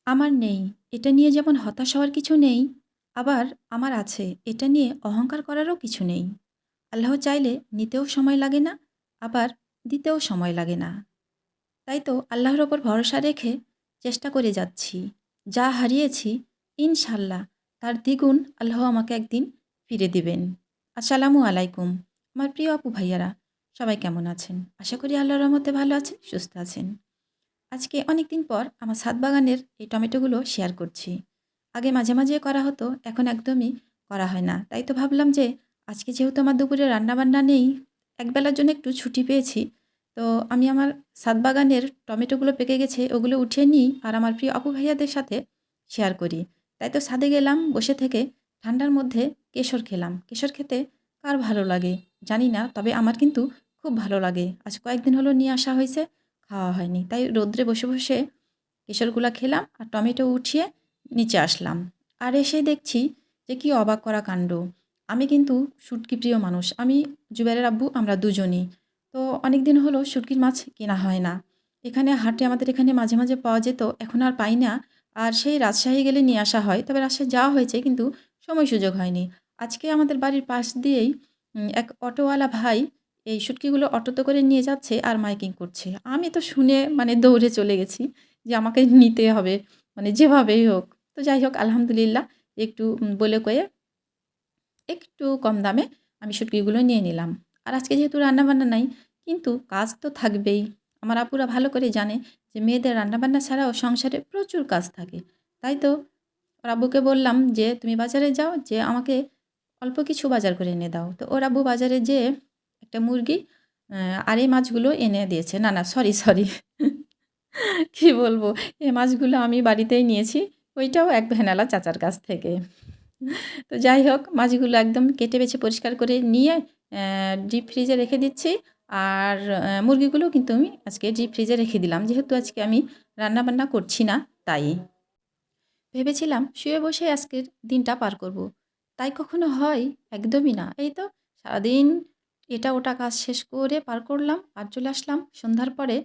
আমার নেই, এটা নিয়ে যেমন হতাশ হওয়ার কিছু নেই, আবার আমার আছে, এটা নিয়ে অহংকার করারও কিছু নেই। আল্লাহ চাইলে নিতেও সময় লাগে না, আবার দিতেও সময় লাগে না। তাই তো আল্লাহর ওপর ভরসা রেখে চেষ্টা করে যাচ্ছি। যা হারিয়েছি, ইনশাল্লাহ তার দ্বিগুণ আল্লাহ আমাকে একদিন ফিরে দিবেন। আসসালামু আলাইকুম। আমার প্রিয় আপু ভাইয়ারা, সবাই কেমন আছেন? আশা করি আল্লাহর রহমতে ভালো আছেন, সুস্থ আছেন। আজকে অনেক দিন পর আমার ছাদ বাগানের এই টমেটোগুলো শেয়ার করছি। আগে মাঝে মাঝে করা হতো, এখন একদমই করা হয় না। তাই তো ভাবলাম যে আজকে যেহেতু আমার দুপুরে রান্নাবান্না নেই, একবেলার জন্য একটু ছুটি পেয়েছি, তো আমি আমার ছাদ বাগানের টমেটোগুলো পেকে গেছে ওগুলো উঠিয়ে নিই আর আমার প্রিয় আপু ভাইয়াদের সাথে শেয়ার করি। তাই তো ছাদে গেলাম, বসে থেকে ঠান্ডার মধ্যে কেশর খেলাম। কেশর খেতে কার ভালো লাগে জানি না, তবে আমার কিন্তু খুব ভালো লাগে। আজ কয়েকদিন হলো নিয়ে আসা হয়েছে, খাওয়া হয়নি। তাই রৌদ্রে বসে বসে কেশরগুলা খেলাম আর টমেটো উঠিয়ে নিচে আসলাম। আর এসে দেখছি যে কি অবাক করা কাণ্ড। আমি কিন্তু শুটকি প্রিয় মানুষ। আমি, জুবাইরের আব্বু, আমরা দুজনই। তো অনেক দিন হলো শুটকির মাছ কেনা হয় না। এখানে হাটে আমাদের এখানে মাঝে মাঝে পাওয়া যেত, এখন আর পাই না। আর সেই রাজশাহী গেলে নিয়ে আসা হয়। তবে রাজশাহী যাওয়া হয়েছে কিন্তু সময় সুযোগ হয়নি। আজকে আমাদের বাড়ির পাশ দিয়েই এক অটোওয়ালা ভাই এই শুটকিগুলো অটোতে করে নিয়ে যাচ্ছে আর মাইকিং করছে। আমি তো শুনে মানে দৌড়ে চলে গেছি যে আমাকে নিতে হবে, মানে যেভাবেই হোক। তো যাই হোক, আলহামদুলিল্লাহ একটু বলে কয়ে একটু কম দামে আমি শুটকিগুলো নিয়ে নিলাম। আর আজকে যেহেতু রান্নাবান্না নাই, কিন্তু কাজ তো থাকবেই। আমার আপুরা ভালো করে জানে যে মেয়েদের রান্নাবান্না ছাড়াও সংসারে প্রচুর কাজ থাকে। তাই তো ওর আব্বুকে বললাম যে, "তুমি বাজারে যাও, যে আমাকে অল্প কিছু বাজার করে এনে দাও।" তো ওর আব্বু বাজারে যেয়ে একটা মুরগি আর এই মাছগুলো এনে দিয়েছে। না, না, সরি, সরি। কি বলবো? এই মাছগুলো আমি বাড়িতেই নিয়েছি। ওইটাও এক ভ্যানওয়ালা চাচার কাছ থেকে। তো যাই হোক, মাছগুলো একদম কেটে বেছে পরিষ্কার করে নিয়ে ডিপ ফ্রিজে রেখে দিচ্ছি। আর মুরগিগুলোও কিন্তু আমি আজকে ডিপ ফ্রিজে রেখে দিলাম। যেহেতু আজকে আমি রান্নাবান্না করছি না, তাই। ভেবেছিলাম শুয়ে বসে আজকের দিনটা পার করব। তাই কখনো হয়? একদমই না। এই তো সারাদিন এটা ওটা কাজ শেষ করে পার করলাম আর চলে আসলাম সন্ধ্যার পরে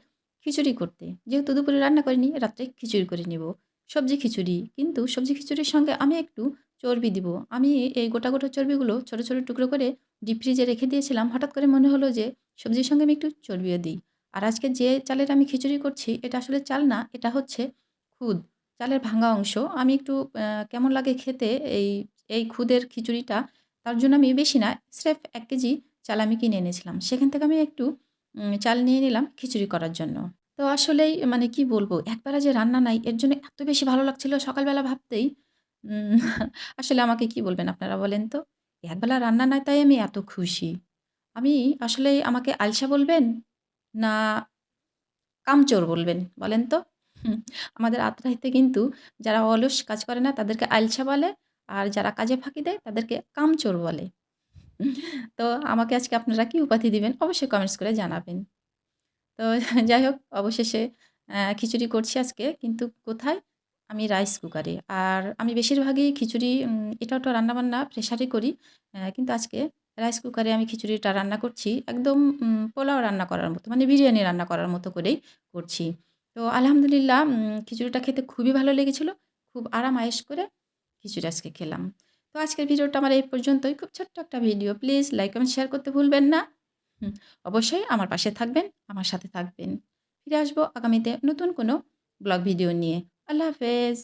খিচুড়ি করতে। যেহেতু দুপুরে রান্না করিনি, রাত্রে খিচুড়ি করে নিব। সবজি খিচুড়ি। কিন্তু সবজি খিচুড়ির সঙ্গে আমি একটু চর্বি দিব। আমি এই গোটা, গোটা চর্বিগুলো ছোট, ছোট টুকরো করে ডিপ ফ্রিজে রেখে দিয়েছিলাম। হঠাৎ করে মনে হলো যে সবজির সঙ্গে আমি একটু চর্বিও দিই। আর আজকে যে চালের আমি খিচুড়ি করছি, এটা আসলে চাল না, এটা হচ্ছে খুদ। চালের ভাঙা অংশ। আমি একটু কেমন লাগে খেতে এই, এই খুদের খিচুড়িটা, তার জন্য আমি বেশি না, স্রেফ ১ কেজি চাল আমি কিনে এনেছিলাম। সেখান থেকে আমি একটু চাল নিয়ে নিলাম খিচুড়ি করার জন্য। তো আসলেই মানে কি বলবো, একবেলা যে রান্না নাই এর জন্য এত বেশি ভালো লাগছিল সকালবেলা ভাবতেই। উম আসলে আমাকে কি বলবেন আপনারা বলেন তো? একবেলা রান্না নাই তাই আমি এত খুশি। আমি আসলেই আমাকে আলসা বলবেন? না কামচোর বলবেন, বলেন তো? হুম, আমাদের আত্রাইতে কিন্তু যারা অলস কাজ করে না তাদেরকে আলসা বলে, আর যারা কাজে ফাঁকি দেয় তাদেরকে কামচোর বলে। তো আমাকে আজকে আপনারা কি উপাধি দিবেন? অবশ্যই কমেন্টস করে জানাবেন। তো যাই হোক, অবশেষে খিচুড়ি করছি আজকে, কিন্তু কোথায়? আমি রাইস কুকারে। আর আমি বেশিরভাগই খিচুড়ি এটা ওটা রান্নাবান্না প্রেশারে করি। কিন্তু আজকে রাইস কুকারে আমি খিচুড়িটা রান্না করছি। একদম পোলাও রান্না করার মতো, মানে বিরিয়ানি রান্না করার মতো করেই করছি। তো আলহামদুলিল্লাহ খিচুড়িটা খেতে খুবই ভালো লেগেছিল। খুব আরাম আয়েশ করে খিচুড়ি আজকে খেলাম। তো আজকের ভিডিওটা আমার এই পর্যন্তই। খুব ছোট্ট একটা video. Please like, comment, share করতে ভুলবেন না। হুম, অবশ্যই আমার পাশে থাকবেন, আমার সাথে থাকবেন। ফিরে আসবো আগামীতে নতুন কোনো ব্লগ ভিডিও নিয়ে। আল্লাহ হাফেজ।